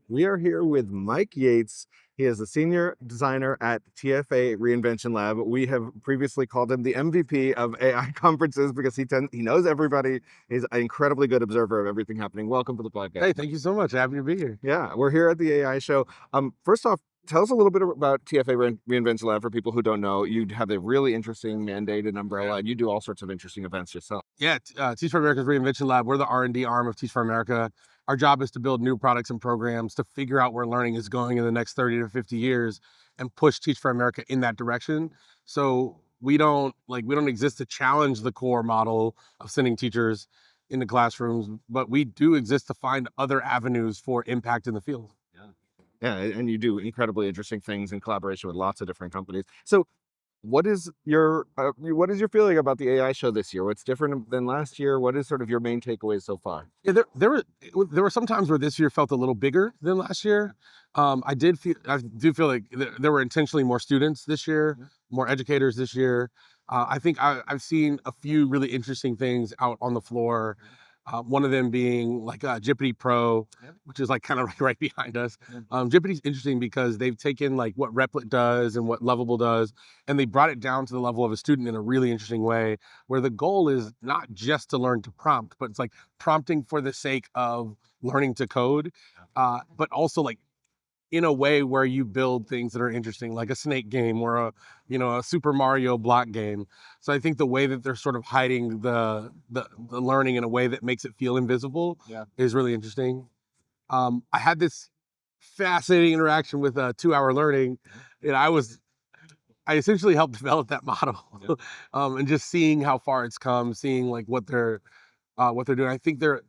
We are here with Mike Yates. He is a senior designer at TFA Reinvention Lab. We have previously called him the MVP of AI conferences because he knows everybody. He's an incredibly good observer of everything happening. Welcome to the podcast. Hey, thank you so much. Happy to be here. Yeah, we're here at the AI show. First off, tell us a little bit about TFA Reinvention Lab for people who don't know. You have a really interesting mandated umbrella, and you do all sorts of interesting events yourself. Yeah, Teach for America's Reinvention Lab. We're the R&D arm of Teach for America. Our job is to build new products and programs to figure out where learning is going in the next 30 to 50 years and push Teach for America in that direction. So we don't exist to challenge the core model of sending teachers into classrooms, but we do exist to find other avenues for impact in the field. Yeah, and you do incredibly interesting things in collaboration with lots of different companies. So what is your feeling about the AI show this year? What's different than last year? What is sort of your main takeaways so far? Yeah, there were some times where this year felt a little bigger than last year. I do feel like there were intentionally more students this year, more educators this year. I think I've seen a few really interesting things out on the floor. One of them being like Jippity Pro, which is like kind of right behind us. Jippity's interesting because they've taken like what Replit does and what Lovable does, and they brought it down to the level of a student in a really interesting way, where the goal is not just to learn to prompt, but it's like prompting for the sake of learning to code, but also like in a way where you build things that are interesting, like a snake game or a Super Mario block game. So I think the way that they're sort of hiding the learning in a way that makes it feel invisible is really interesting. I had this fascinating interaction with 2 Hour Learning, and I essentially helped develop that model, and just seeing how far it's come, seeing like what they're doing. I think they're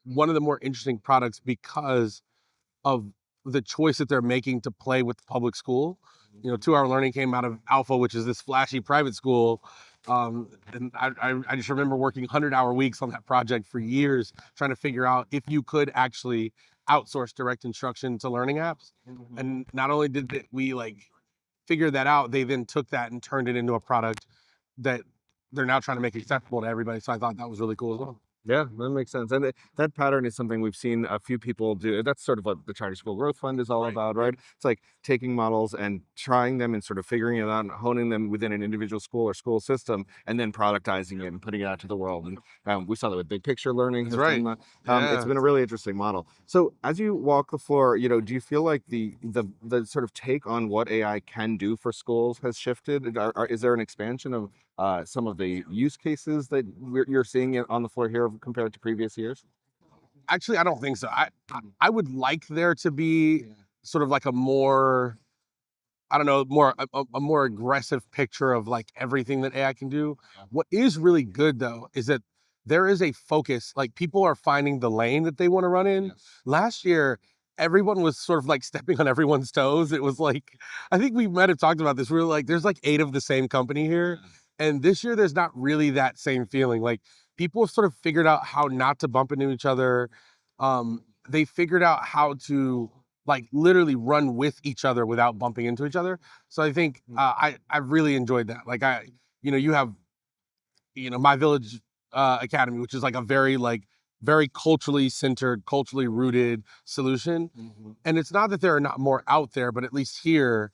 one of the more interesting products because of the choice that they're making to play with the public school. 2 Hour Learning came out of Alpha, which is this flashy private school. And I just remember working 100-hour weeks on that project for years, trying to figure out if you could actually outsource direct instruction to learning apps. And not only did we like figure that out, they then took that and turned it into a product that they're now trying to make accessible to everybody. So I thought that was really cool as well. Yeah, that makes sense. And that pattern is something we've seen a few people do. That's sort of what the Charter School Growth Fund is all about, right? It's like taking models and trying them and sort of figuring it out and honing them within an individual school or school system, and then productizing it and putting it out to the world. And we saw that with Big Picture Learning. That's right. It's been a really interesting model. So as you walk the floor, do you feel like the sort of take on what AI can do for schools has shifted? Is there an expansion of some of the use cases that you're seeing on the floor here compared to previous years? Actually, I don't think so. I would like there to be sort of like a more, I don't know, a more aggressive picture of like everything that AI can do. What is really good though is that there is a focus, like people are finding the lane that they want to run in. Last year, everyone was sort of like stepping on everyone's toes. It was like, I think we might have talked about this. We were like, there's like 8 of the same company here. And this year, there's not really that same feeling. Like people have sort of figured out how not to bump into each other. They figured out how to like literally run with each other without bumping into each other. So I think I really enjoyed that. Like you have My Village Academy, which is like a very culturally centered, culturally rooted solution. And it's not that there are not more out there, but at least here,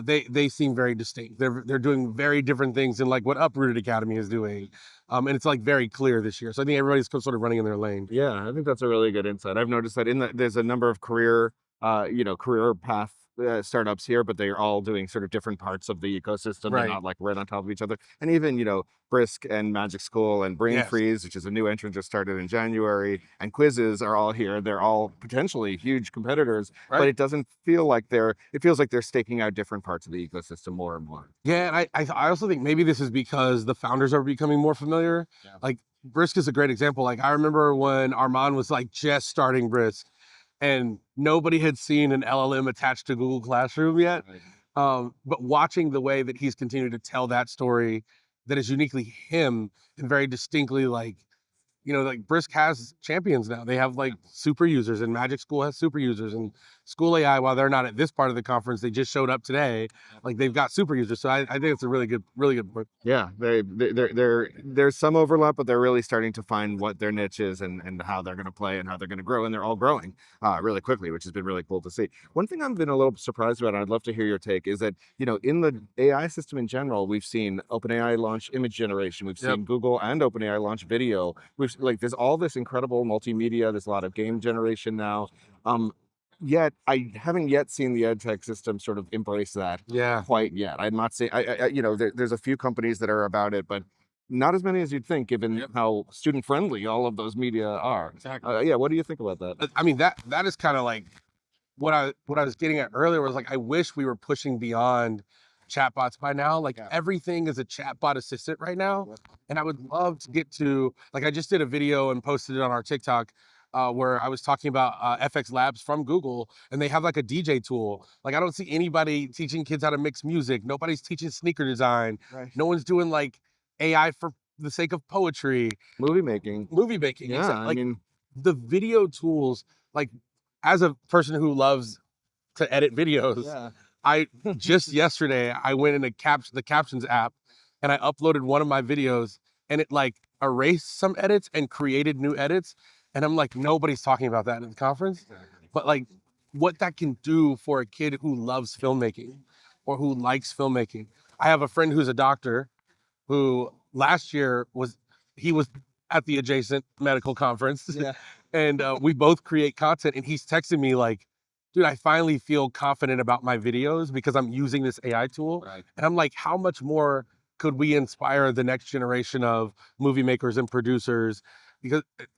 they seem very distinct. They're doing very different things than like what Uprooted Academy is doing, and it's like very clear this year. So I think everybody's sort of running in their lane. Yeah, I think that's a really good insight. I've noticed that there's a number of career path startups here, but they're all doing sort of different parts of the ecosystem. They're not like right on top of each other. And even Brisk and Magic School and Brain Freeze, which is a new entrant just started in January, and Quizzes are all here. They're all potentially huge competitors, but it doesn't feel like it feels like they're staking out different parts of the ecosystem more and more. Yeah, and I also think maybe this is because the founders are becoming more familiar. Like Brisk is a great example. Like I remember when Armand was like just starting Brisk, and nobody had seen an LLM attached to Google Classroom yet. But watching the way that he's continued to tell that story that is uniquely him and very distinctly like, like Brisk has champions now. They have like super users, and Magic School has super users, and School AI, while they're not at this part of the conference, they just showed up today. Like they've got super users. So I think it's a really good point. Yeah, there's some overlap, but they're really starting to find what their niche is and how they're going to play and how they're going to grow, and they're all growing really quickly, which has been really cool to see. One thing I've been a little surprised about, and I'd love to hear your take, is that in the AI system in general, we've seen OpenAI launch image generation, we've seen Google and OpenAI launch video. There's all this incredible multimedia. There's a lot of game generation now. Yet I haven't yet seen the EdTech system sort of embrace that quite yet. I'm not saying there's a few companies that are about it, but not as many as you'd think, given how student friendly all of those media are. Exactly. What do you think about that? I mean, that is kind of like what I was getting at earlier, was like, I wish we were pushing beyond chatbots by now. Like everything is a chatbot assistant right now. And I would love to get to, like, I just did a video and posted it on our TikTok where I was talking about FX Labs from Google, and they have like a DJ tool. Like, I don't see anybody teaching kids how to mix music. Nobody's teaching sneaker design. No one's doing like AI for the sake of poetry. Movie making. Yeah, like, I mean, the video tools, like, as a person who loves to edit videos, I just yesterday I went in the captions app and I uploaded one of my videos, and it like erased some edits and created new edits. And I'm like, nobody's talking about that in the conference. But like, what that can do for a kid who loves filmmaking or who likes filmmaking. I have a friend who's a doctor who last year was at the adjacent medical conference. And we both create content, and he's texting me like, dude, I finally feel confident about my videos because I'm using this AI tool. And I'm like, how much more could we inspire the next generation of movie makers and producers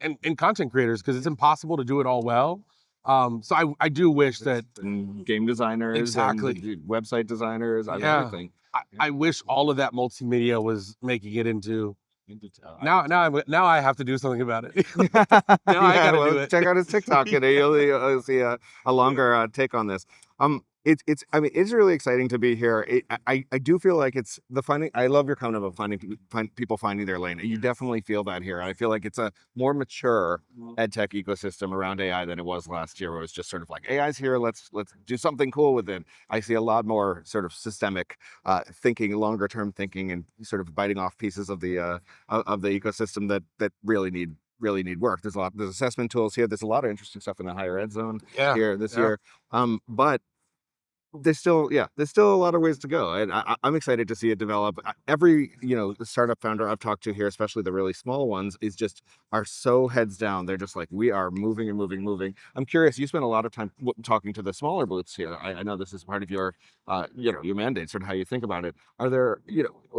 and content creators, because it's impossible to do it all well. So I do wish that game designers, and website designers, everything. I wish all of that multimedia was making it into. Now I have to do something about it. Now I gotta do it. Check out his TikTok, and you'll see a longer take on this. It's really exciting to be here. I do feel like it's the finding. I love your comment about people finding their lane. You definitely feel that here. I feel like it's a more mature EdTech ecosystem around AI than it was last year, where it was just sort of like, AI's here, let's do something cool with it. I see a lot more sort of systemic thinking, longer term thinking, and sort of biting off pieces of the ecosystem that really need work. There's assessment tools here. There's a lot of interesting stuff in the higher ed zone here this year. But there's still a lot of ways to go, and I'm excited to see it develop. Every startup founder I've talked to here, especially the really small ones, are so heads down. They're just like, we are moving and moving. I'm curious, you spend a lot of time talking to the smaller booths here. I know this is part of your your mandate, sort of how you think about it. Are there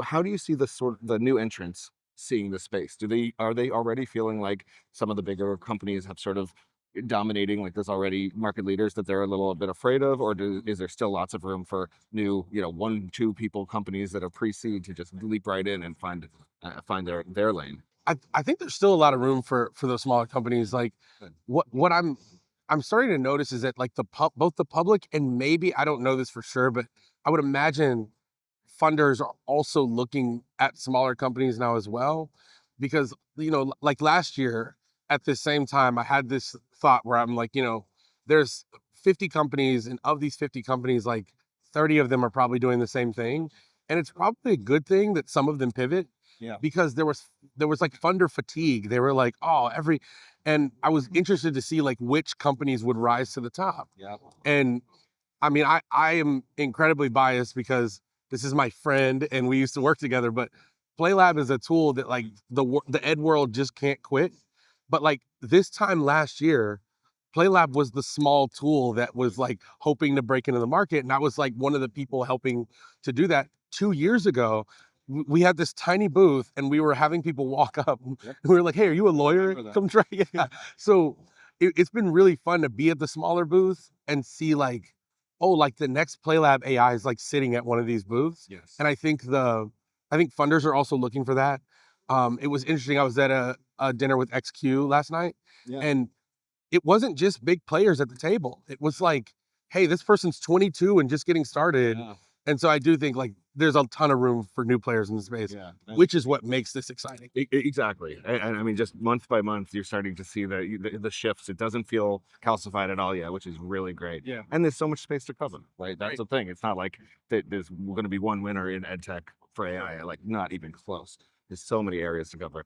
how do you see the new entrants seeing the space? Are they already feeling like some of the bigger companies have sort of dominating, like there's already market leaders that they're a little bit afraid of, or is there still lots of room for new 1-2 people companies that are pre-seed to just leap right in and find their lane? I think there's still a lot of room for those smaller companies. Like, what I'm starting to notice is that like both the public, and maybe, I don't know this for sure, but I would imagine funders are also looking at smaller companies now as well, because like last year at the same time, I had this thought where I'm like, there's 50 companies, and of these 50 companies, like 30 of them are probably doing the same thing. And it's probably a good thing that some of them pivot, because there was like funder fatigue. They were like, and I was interested to see like which companies would rise to the top. And I mean, I am incredibly biased because this is my friend and we used to work together, but PlayLab is a tool that like the ed world just can't quit. But like this time last year, PlayLab was the small tool that was like hoping to break into the market. And I was like one of the people helping to do that. 2 years ago, we had this tiny booth and we were having people walk up. And we were like, hey, are you a lawyer? Come try. So it's been really fun to be at the smaller booth and see like, oh, like the next PlayLab AI is like sitting at one of these booths. And I think funders are also looking for that. It was interesting. I was at a dinner with XQ last night, and it wasn't just big players at the table. It was like, hey, this person's 22 and just getting started. And so I do think like there's a ton of room for new players in the space, which is what makes this exciting. Exactly. And I mean, just month by month, you're starting to see the shifts. It doesn't feel calcified at all yet, which is really great. Yeah. And there's so much space to cover, right? That's the thing. It's not like there's going to be one winner in EdTech for AI, like not even close. There's so many areas to cover.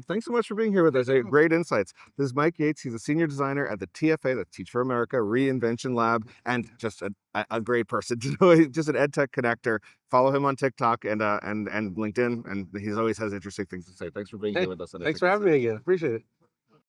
Thanks so much for being here with us. Great insights. This is Mike Yates. He's a senior designer at the TFA, the Teach for America Reinvention Lab, and just a great person to know. Just an EdTech connector. Follow him on TikTok and LinkedIn, and he always has interesting things to say. Thanks for being here with us. Thanks for having me again. Appreciate it.